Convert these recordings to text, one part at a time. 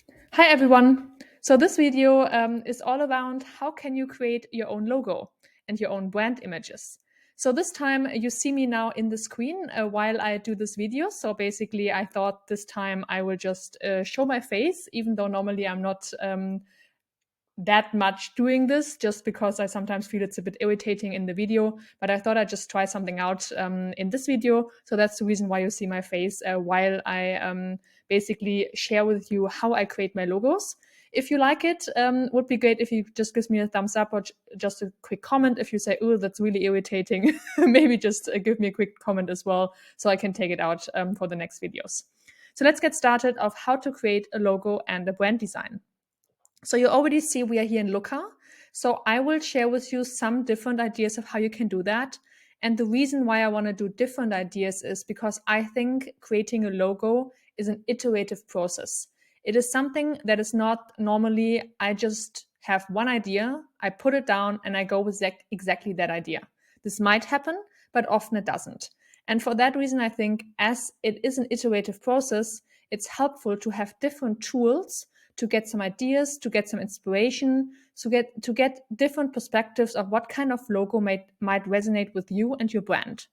Hi everyone. So this video is all around how can you create your own logo and your own brand images. So this time you see me now in the screen while I do this video. So basically I thought this time I will just show my face, even though normally I'm not that much doing this, just because I sometimes feel it's a bit irritating in the video. But I thought I'd just try something out in this video. So that's the reason why you see my face while I basically share with you how I create my logos. If you like it, would be great if you just gives me a thumbs up or just a quick comment. If you say, oh, that's really irritating, maybe just give me a quick comment as well so I can take it out for the next videos. So let's get started of how to create a logo and a brand design. So you already see we are here in Looka. So I will share with you some different ideas of how you can do that. And the reason why I want to do different ideas is because I think creating a logo is an iterative process. It is something that is not normally, I just have one idea, I put it down and I go with exactly that idea. This might happen, but often it doesn't. And for that reason, I think as it is an iterative process, it's helpful to have different tools to get some ideas, to get some inspiration, to get different perspectives of what kind of logo might resonate with you and your brand.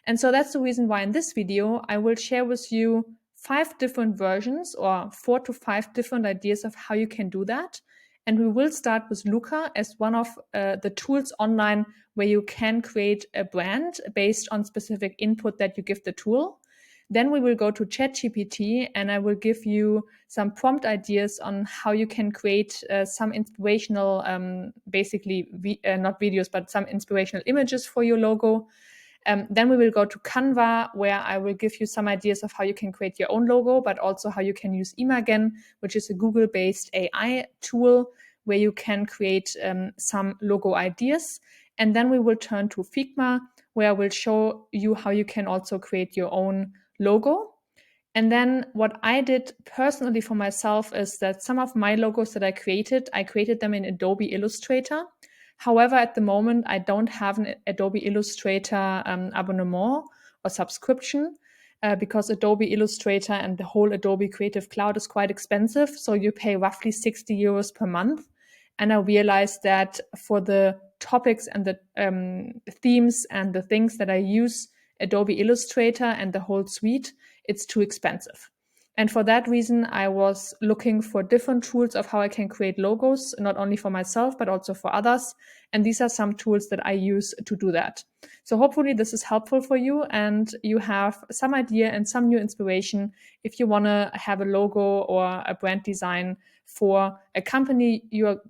And so that's the reason why in this video, I will share with you 5 different versions or 4 to 5 different ideas of how you can do that. And we will start with Looka as one of the tools online where you can create a brand based on specific input that you give the tool. Then we will go to ChatGPT and I will give you some prompt ideas on how you can create some inspirational, not videos, but some inspirational images for your logo. Then we will go to Canva, where I will give you some ideas of how you can create your own logo, but also how you can use Imagen, which is a Google-based AI tool where you can create some logo ideas. And then we will turn to Figma, where I will show you how you can also create your own logo. And then what I did personally for myself is that some of my logos that I created them in Adobe Illustrator. However, at the moment, I don't have an Adobe Illustrator abonnement or subscription because Adobe Illustrator and the whole Adobe Creative Cloud is quite expensive. So you pay roughly 60 euros per month. And I realized that for the topics and the themes and the things that I use Adobe Illustrator and the whole suite, it's too expensive. And for that reason, I was looking for different tools of how I can create logos, not only for myself, but also for others. And these are some tools that I use to do that. So hopefully this is helpful for you and you have some idea and some new inspiration if you want to have a logo or a brand design for a company you're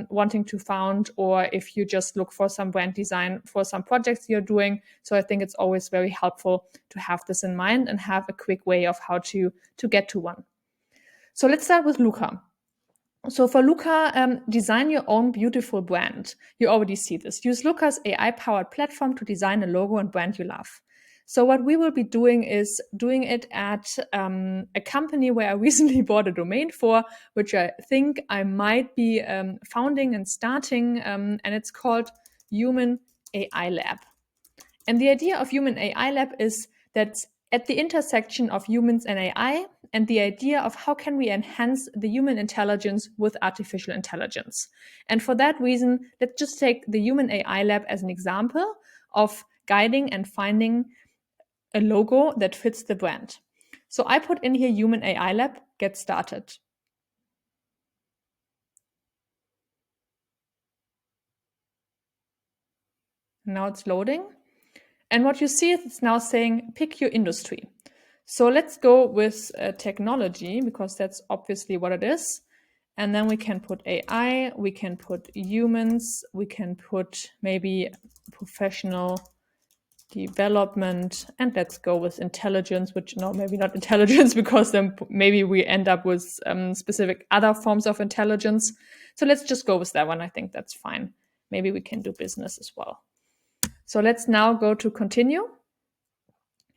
wanting to found, or if you just look for some brand design for some projects you're doing. So I think it's always very helpful to have this in mind and have a quick way of how to get to one. So let's start with Looka. So for Looka, design your own beautiful brand. You already see this. Use Looka's AI-powered platform to design a logo and brand you love. So what we will be doing is doing it at a company where I recently bought a domain for, which I think I might be founding and starting, and it's called Human AI Lab. And the idea of Human AI Lab is that at the intersection of humans and AI, and the idea of how can we enhance the human intelligence with artificial intelligence. And for that reason, let's just take the Human AI Lab as an example of guiding and finding a logo that fits the brand. So I put in here Human AI Lab, get started. Now it's loading. And what you see is it's now saying, pick your industry. So let's go with technology, because that's obviously what it is. And then we can put AI, we can put humans, we can put maybe professional development, and let's go with intelligence, which no, maybe not intelligence, because then maybe we end up with specific other forms of intelligence. So let's just go with that one. I think that's fine. Maybe we can do business as well. So let's now go to continue.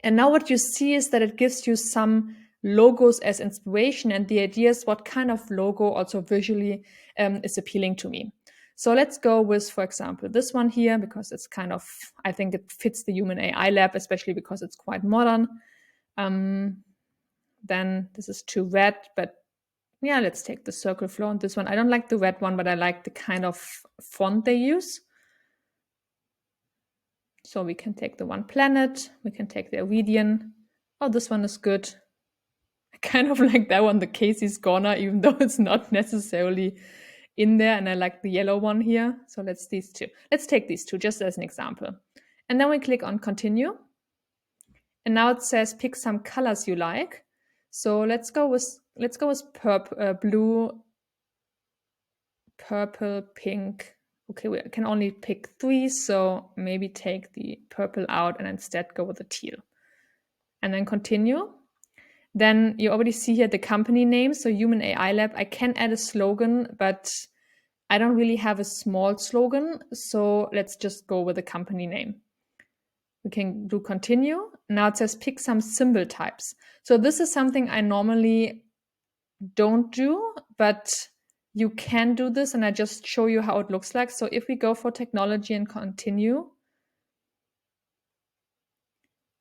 And now what you see is that it gives you some logos as inspiration, and the idea is what kind of logo also visually is appealing to me. So let's go with, for example, this one here, because it's kind of, I think it fits the Human AI Lab, especially because it's quite modern. Then this is too red, but Yeah, let's take the circle flow on this one. I don't like the red one, but I like the kind of font they use. So we can take the one planet, we can take the Iridian. Oh, this one is good. I kind of like that one, the Casey's Corner, even though it's not necessarily in there. And I like the yellow one here. So let's take these two just as an example. And then we click on continue. And now it says pick some colors you like. So let's go with blue, purple, pink. Okay, we can only pick 3, so maybe take the purple out and instead go with the teal. And then continue. Then you already see here the company name, so Human AI Lab. I can add a slogan, but I don't really have a small slogan, so let's just go with the company name. We can do continue. Now it says pick some symbol types. So this is something I normally don't do, but you can do this, and I just show you how it looks like. So if we go for technology and continue,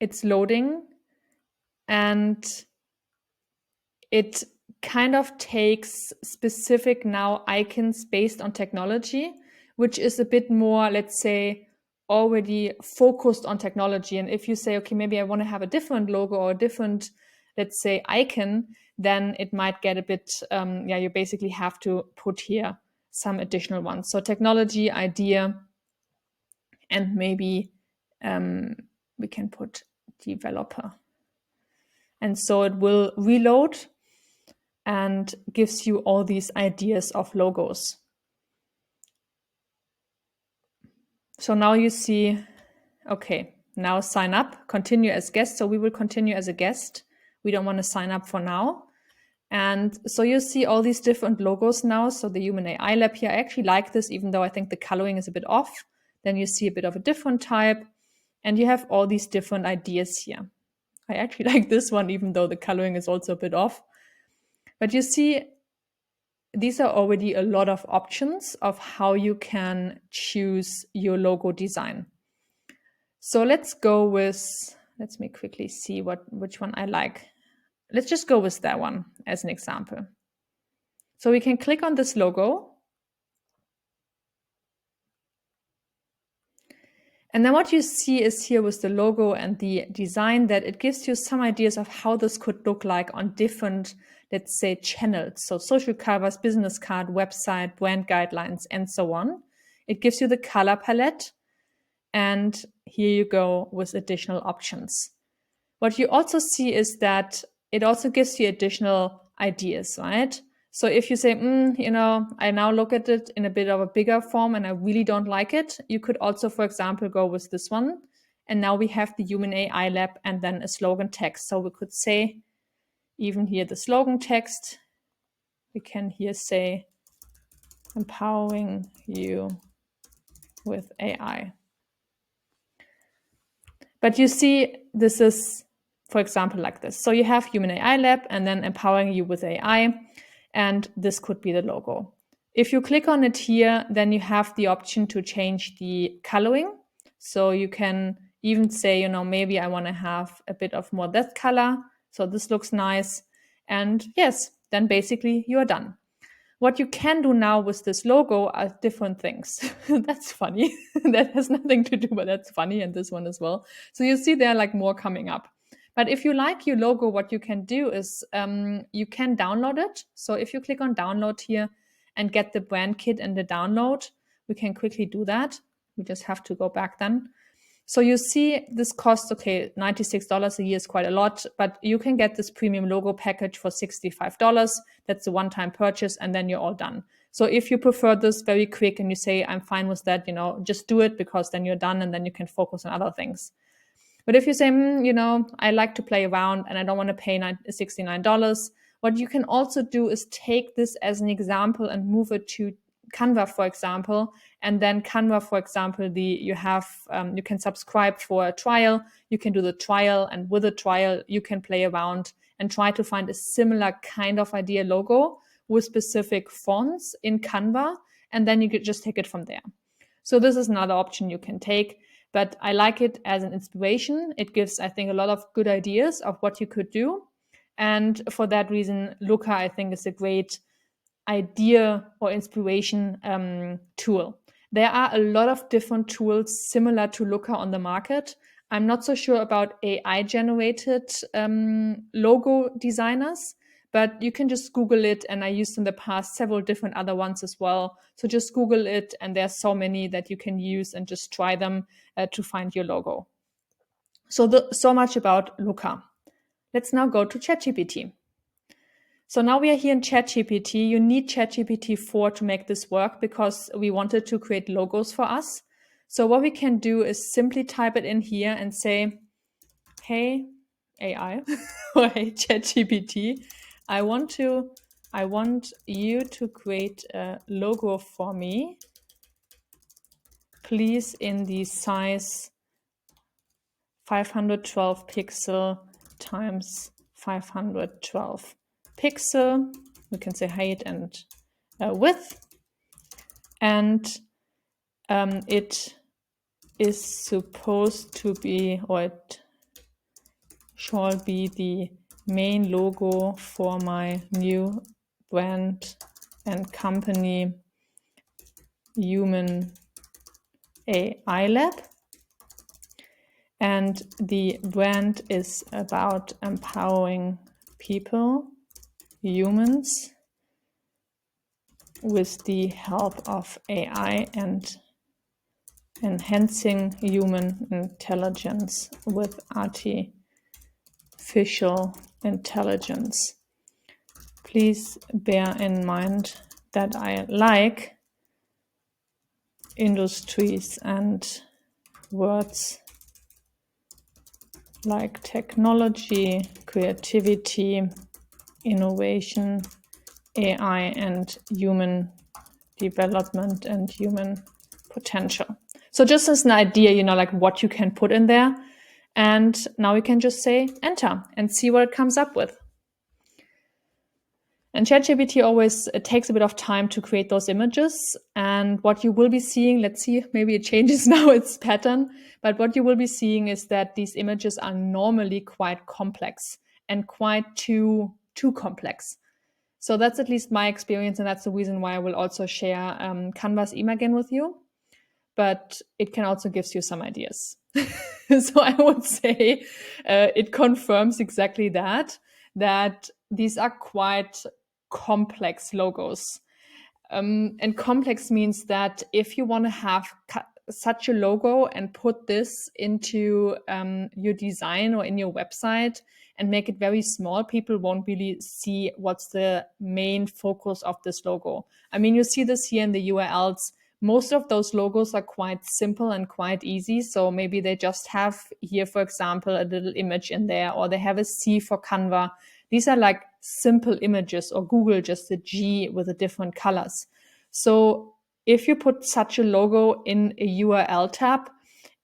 it's loading, and it kind of takes specific now icons based on technology, which is a bit more, let's say, already focused on technology. And if you say, okay, maybe I want to have a different logo or a different, let's say, icon, then it might get a bit, you basically have to put here some additional ones. So technology, idea, and maybe we can put developer. And so it will reload and gives you all these ideas of logos. So now you see, okay, now sign up, continue as guest. So we will continue as a guest. We don't want to sign up for now. And so you see all these different logos now. So the Human AI Lab here, I actually like this, even though I think the coloring is a bit off. Then you see a bit of a different type, and you have all these different ideas here. I actually like this one, even though the coloring is also a bit off. But you see, these are already a lot of options of how you can choose your logo design. So let's go with, let me quickly see which one I like. Let's just go with that one as an example. So we can click on this logo. And then what you see is here with the logo and the design that it gives you some ideas of how this could look like on different, let's say, channels. So social covers, business card, website, brand guidelines, and so on. It gives you the color palette. And here you go with additional options. What you also see is that it also gives you additional ideas, right? So if you say, I now look at it in a bit of a bigger form and I really don't like it, you could also, for example, go with this one. And now we have the Human AI Lab and then a slogan text. So we could say, even here, the slogan text, we can here say, empowering you with AI. But you see, this is, for example, like this. So you have Human AI Lab and then empowering you with AI. And this could be the logo. If you click on it here, then you have the option to change the coloring. So you can even say, maybe I want to have a bit of more that color. So this looks nice. And yes, then basically you are done. What you can do now with this logo are different things. That's funny. That has nothing to do, but that's funny. And this one as well. So you see there are like more coming up. But if you like your logo, what you can do is you can download it. So if you click on download here and get the brand kit and the download, we can quickly do that. We just have to go back then. So you see this costs, okay, $96 a year is quite a lot, but you can get this premium logo package for $65. That's a one-time purchase, and then you're all done. So if you prefer this very quick and you say, I'm fine with that, just do it, because then you're done and then you can focus on other things. But if you say, I like to play around and I don't want to pay $69, what you can also do is take this as an example and move it to Canva, for example. And then Canva, for example, you can subscribe for a trial. You can do the trial, and with the trial, you can play around and try to find a similar kind of idea logo with specific fonts in Canva. And then you could just take it from there. So this is another option you can take. But I like it as an inspiration. It gives, I think, a lot of good ideas of what you could do. And for that reason, Looka, I think, is a great idea or inspiration tool. There are a lot of different tools similar to Looka on the market. I'm not so sure about AI generated logo designers, but you can just Google it. And I used in the past several different other ones as well. So just Google it, and there's so many that you can use and just try them to find your logo. So much about Looka. Let's now go to ChatGPT. So now we are here in ChatGPT. You need ChatGPT 4 to make this work because we wanted to create logos for us. So what we can do is simply type it in here and say, hey, AI, or hey, ChatGPT, I want you to create a logo for me, please, in the size 512 pixel times 512 pixel. We can say height and width. And it is supposed to be, or it shall be, the main logo for my new brand and company, Human AI Lab. And the brand is about empowering people, humans, with the help of AI and enhancing human intelligence with artificial intelligence. Please bear in mind that I like industries and words like technology, creativity, innovation, AI, and human development and human potential. So just as an idea, like what you can put in there. And now we can just say enter and see what it comes up with. And ChatGPT always takes a bit of time to create those images. And what you will be seeing, let's see, maybe it changes now its pattern. But what you will be seeing is that these images are normally quite complex and quite too complex. So that's at least my experience. And that's the reason why I will also share Canva's Imagen with you. But it can also give you some ideas. So I would say it confirms exactly that these are quite complex logos. And complex means that if you want to have such a logo and put this into your design or in your website and make it very small, people won't really see what's the main focus of this logo. I mean, you see this here in the URLs. Most of those logos are quite simple and quite easy. So maybe they just have here, for example, a little image in there, or they have a C for Canva. These are like simple images, or Google just a G with the different colors. So if you put such a logo in a URL tab,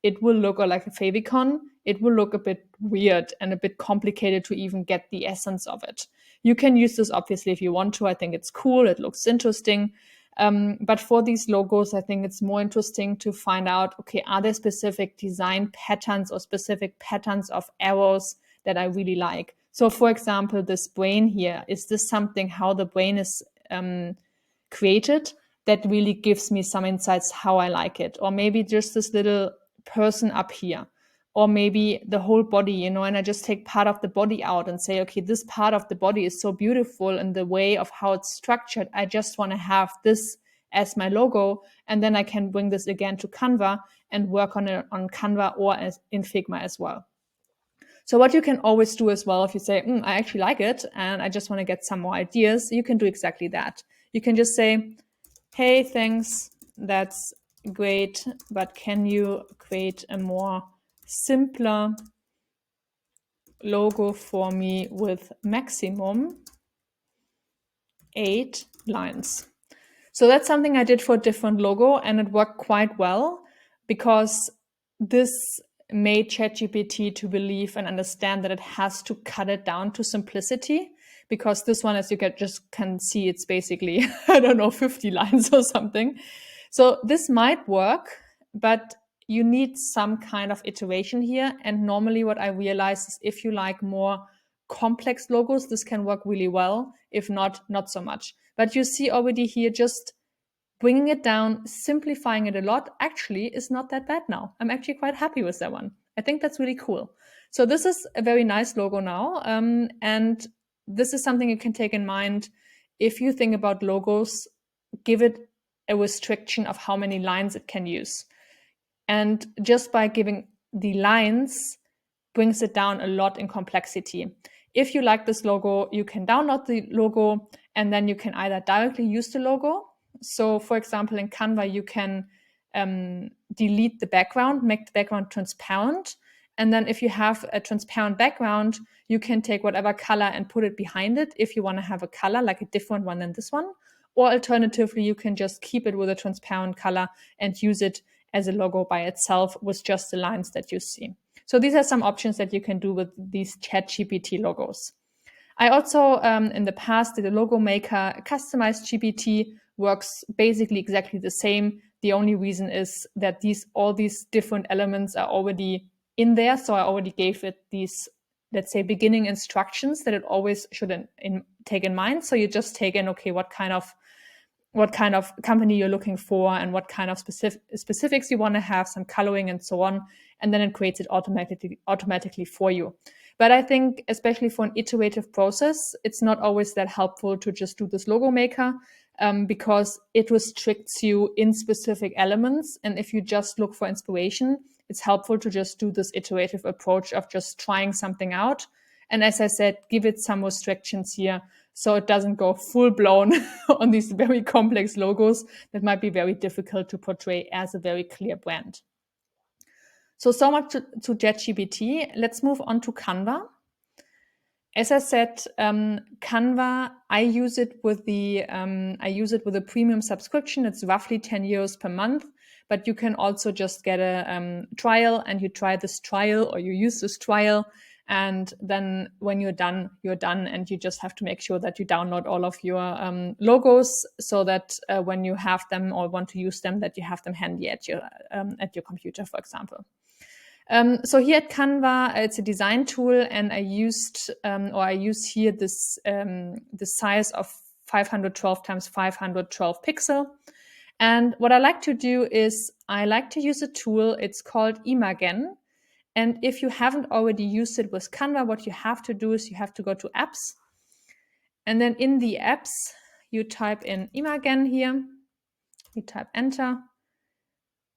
it will look like a favicon. It will look a bit weird and a bit complicated to even get the essence of it. You can use this obviously if you want to. I think it's cool. It looks interesting. But for these logos, I think it's more interesting to find out, okay, are there specific design patterns or specific patterns of arrows that I really like? So for example, this brain here, is this something how the brain is created that really gives me some insights how I like it? Or maybe just this little person up here, or maybe the whole body, and I just take part of the body out and say, okay, this part of the body is so beautiful in the way of how it's structured. I just want to have this as my logo. And then I can bring this again to Canva and work on it on Canva or in Figma as well. So what you can always do as well, if you say, I actually like it and I just want to get some more ideas, you can do exactly that. You can just say, hey, thanks, that's great, but can you create a more simpler logo for me with maximum 8 lines? So that's something I did for a different logo, and it worked quite well because this made ChatGPT to believe and understand that it has to cut it down to simplicity, because this one, as you can see, it's basically, 50 lines or something. So this might work, but you need some kind of iteration here. And normally what I realize is if you like more complex logos, this can work really well. If not, not so much. But you see already here, just bringing it down, simplifying it a lot, actually is not that bad now. I'm actually quite happy with that one. I think that's really cool. So this is a very nice logo now. And this is something you can take in mind. If you think about logos, give it a restriction of how many lines it can use. And just by giving the lines brings it down a lot in complexity. If you like this logo, you can download the logo and then you can either directly use the logo. So for example, in Canva, you can delete the background, make the background transparent. And then if you have a transparent background, you can take whatever color and put it behind it if you want to have a color, like a different one than this one. Or alternatively, you can just keep it with a transparent color and use it as a logo by itself with just the lines that you see. So these are some options that you can do with these ChatGPT logos. I also, in the past, did a logo maker. Customized GPT works basically exactly the same. The only reason is that all these different elements are already in there. So I already gave it these, let's say, beginning instructions that it always should take in mind. So you just take in, okay, what kind of company you're looking for and what kind of specifics you want to have, some coloring and so on. And then it creates it automatically for you. But I think, especially for an iterative process, it's not always that helpful to just do this logo maker because it restricts you in specific elements. And if you just look for inspiration, it's helpful to just do this iterative approach of just trying something out. And as I said, give it some restrictions here so it doesn't go full blown on these very complex logos that might be very difficult to portray as a very clear brand. So much to ChatGPT. Let's move on to Canva. As I said, Canva, I use it with a premium subscription. It's roughly 10 euros per month, but you can also just get a trial, and you try this trial or you use this trial. And then when you're done, and you just have to make sure that you download all of your logos so that when you have them or want to use them, that you have them handy at your computer, for example. So here at Canva, it's a design tool, and I use here this the size of 512 times 512 pixel. And what I like to do is I like to use a tool. It's called Imagen. And if you haven't already used it with Canva, what you have to do is you have to go to apps. And then in the apps, you type in Imagen here. You type enter.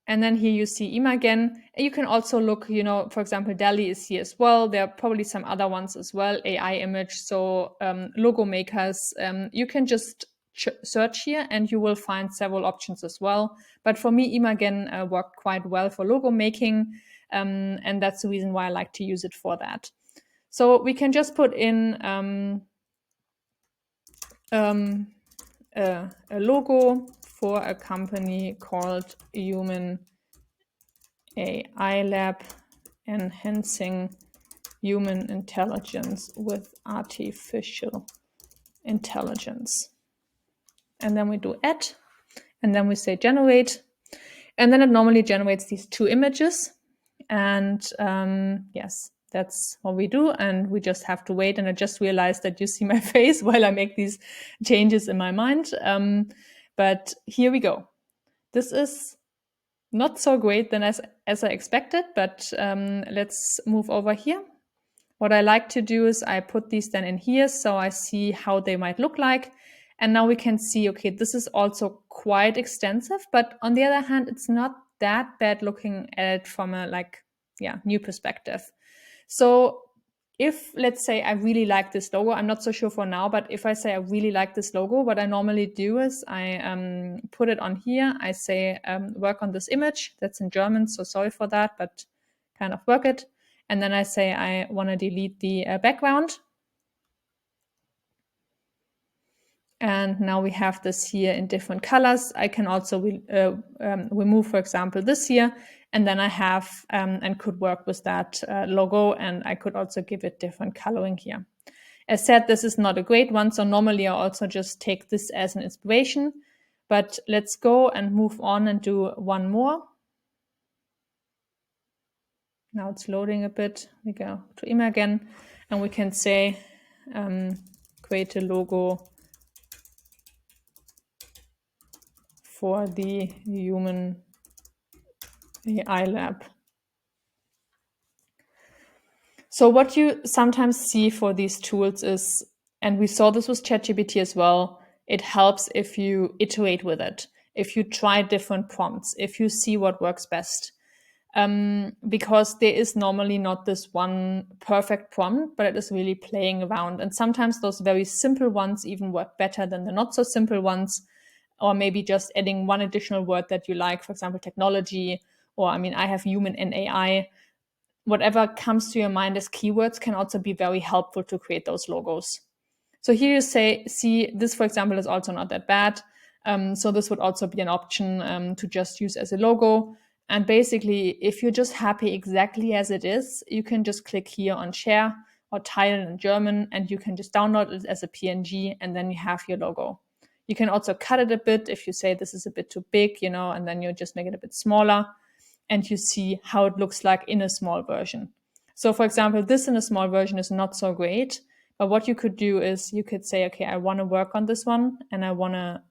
And then here you see Imagen. You can also look, for example, DALL-E is here as well. There are probably some other ones as well, AI image. So logo makers, you can just search here and you will find several options as well. But for me, Imagen worked quite well for logo making. And that's the reason why I like to use it for that. So we can just put in a logo for a company called Human AI Lab, enhancing human intelligence with artificial intelligence. And then we do add, and then we say generate. And then it normally generates these two images. And yes, that's what we do. And we just have to wait. And I just realized that you see my face while I make these changes in my mind. But here we go. This is not so great than as I expected, but let's move over here. What I like to do is I put these then in here so I see how they might look like. And now we can see, okay, this is also quite extensive, but on the other hand, it's not that bad looking at it from a new perspective. So if, let's say, I really like this logo, I'm not so sure for now, but if I say I really like this logo, what I normally do is I put it on here. I say work on this image. That's in German, so sorry for that, but kind of work it. And then I say I want to delete the background. And now we have this here in different colors. I can also remove, for example, this here. And then I have and could work with that logo. And I could also give it different coloring here. As said, this is not a great one. So normally I also just take this as an inspiration. But let's go and move on and do one more. Now it's loading a bit. We go to Imagen. And we can say, create a logo for the human AI lab. So what you sometimes see for these tools is, and we saw this with ChatGPT as well, it helps if you iterate with it, if you try different prompts, if you see what works best. Because there is normally not this one perfect prompt, but it is really playing around. And sometimes those very simple ones even work better than the not so simple ones, or maybe just adding one additional word that you like, for example, technology, or I have human and AI. Whatever comes to your mind as keywords can also be very helpful to create those logos. So here you see this, for example, is also not that bad. So this would also be an option to just use as a logo. And basically, if you're just happy exactly as it is, you can just click here on share or tile in German, and you can just download it as a PNG, and then you have your logo. You can also cut it a bit if you say this is a bit too big, and then you just make it a bit smaller, and you see how it looks like in a small version. So for example, this in a small version is not so great, but what you could do is you could say, okay, I want to work on this one and I want to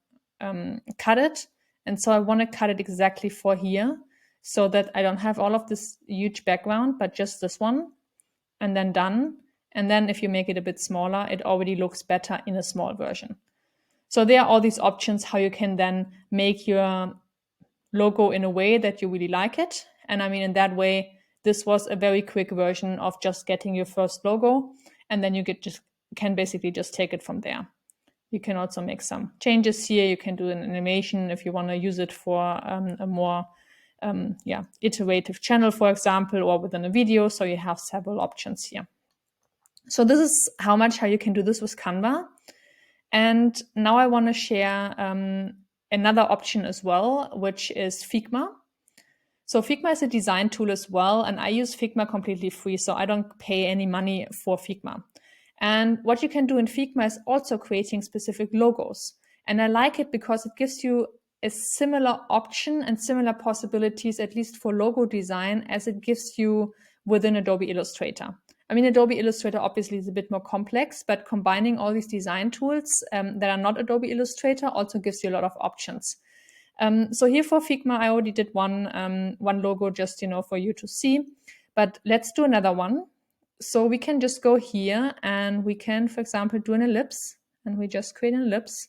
cut it. And so I want to cut it exactly for here so that I don't have all of this huge background, but just this one, and then done. And then if you make it a bit smaller, it already looks better in a small version. So there are all these options how you can then make your logo in a way that you really like it. And in that way, this was a very quick version of just getting your first logo. And then you can basically just take it from there. You can also make some changes here. You can do an animation if you want to use it for a more iterative channel, for example, or within a video. So you have several options here. So this is how you can do this with Canva. And now I want to share another option as well, which is Figma. So Figma is a design tool as well, and I use Figma completely free, so I don't pay any money for Figma. And what you can do in Figma is also creating specific logos. And I like it because it gives you a similar option and similar possibilities, at least for logo design, as it gives you within Adobe Illustrator. Adobe Illustrator obviously is a bit more complex, but combining all these design tools that are not Adobe Illustrator also gives you a lot of options. So here for Figma, I already did one logo just, for you to see, but let's do another one. So we can just go here and we can, for example, do an ellipse, and we just create an ellipse.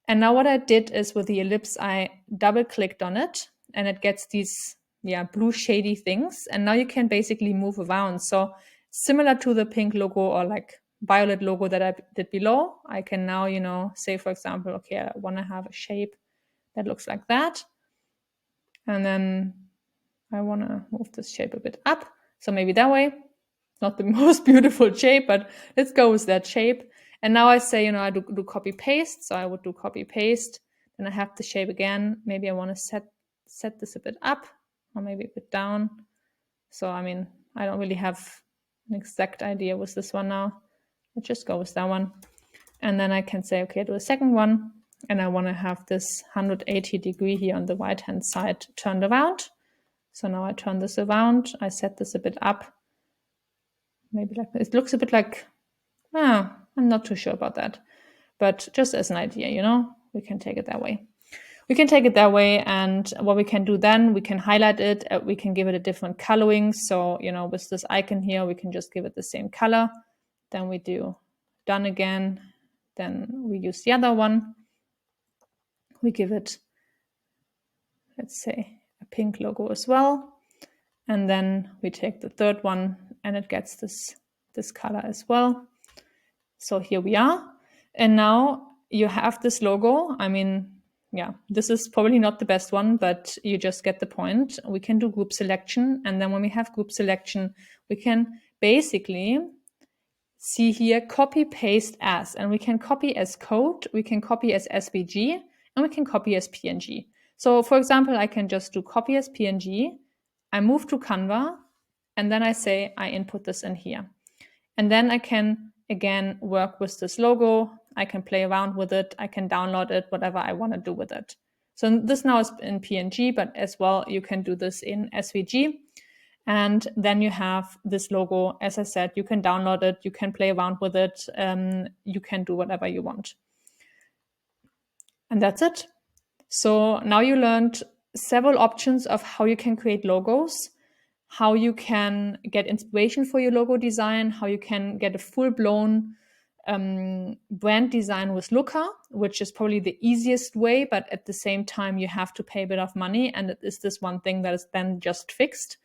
And now what I did is with the ellipse, I double clicked on it and it gets these blue shady things. And now you can basically move around. So similar to the pink logo or like violet logo that I did below, I can now, say, for example, okay, I want to have a shape that looks like that. And then I want to move this shape a bit up. So maybe that way. Not the most beautiful shape, but let's go with that shape. And now I say, I do copy paste. So I would do copy paste. Then I have the shape again. Maybe I want to set this a bit up or maybe a bit down. So, I don't really have an exact idea with this one now. Let's just go with that one. And then I can say, okay, do a second one. And I want to have this 180 degree here on the right-hand side turned around. So now I turn this around. I set this a bit up. Maybe like it looks a bit like, I'm not too sure about that. But just as an idea, we can take it that way. And what we can do then, we can highlight it. We can give it a different coloring. So, with this icon here, we can just give it the same color. Then we do done again. Then we use the other one. We give it, let's say, a pink logo as well. And then we take the third one and it gets this color as well. So here we are. And now you have this logo. This is probably not the best one, but you just get the point. We can do group selection. And then when we have group selection, we can basically see here, copy paste as, and we can copy as code, we can copy as SVG, and we can copy as PNG. So for example, I can just do copy as PNG. I move to Canva, and then I say I input this in here. And then I can, again, work with this logo. I can play around with it. I can download it, whatever I want to do with it. So this now is in PNG, but as well, you can do this in SVG. And then you have this logo. As I said, you can download it, you can play around with it, you can do whatever you want. And that's it. So now you learned several options of how you can create logos, how you can get inspiration for your logo design, how you can get a full-blown brand design with Looka, which is probably the easiest way, but at the same time, you have to pay a bit of money, and it is this one thing that is then just fixed.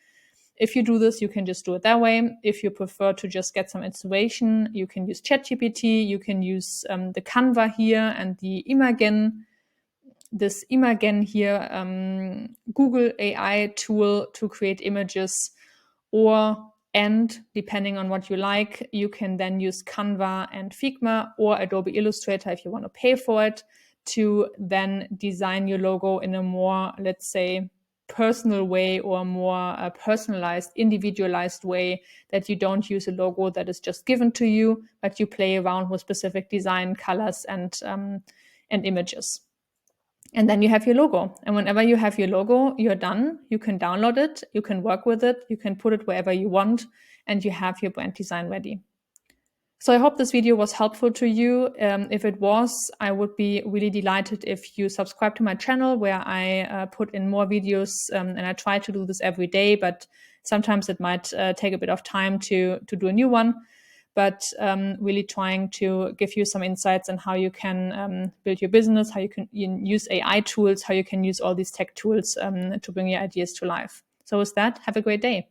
If you do this, you can just do it that way. If you prefer to just get some inspiration, you can use ChatGPT, you can use the Canva here and the Imagen, this Imagen here, Google AI tool to create images, and depending on what you like, you can then use Canva and Figma or Adobe Illustrator if you want to pay for it, to then design your logo in a more, let's say, personal way, or more personalized, individualized way, that you don't use a logo that is just given to you, but you play around with specific design, colors, and images. And then you have your logo. And whenever you have your logo, you're done. You can download it, you can work with it, you can put it wherever you want, and you have your brand design ready. So I hope this video was helpful to you. If it was, I would be really delighted if you subscribe to my channel, where I put in more videos, and I try to do this every day, but sometimes it might take a bit of time to do a new one. But really trying to give you some insights on how you can build your business, how you can use AI tools, how you can use all these tech tools to bring your ideas to life. So with that, have a great day.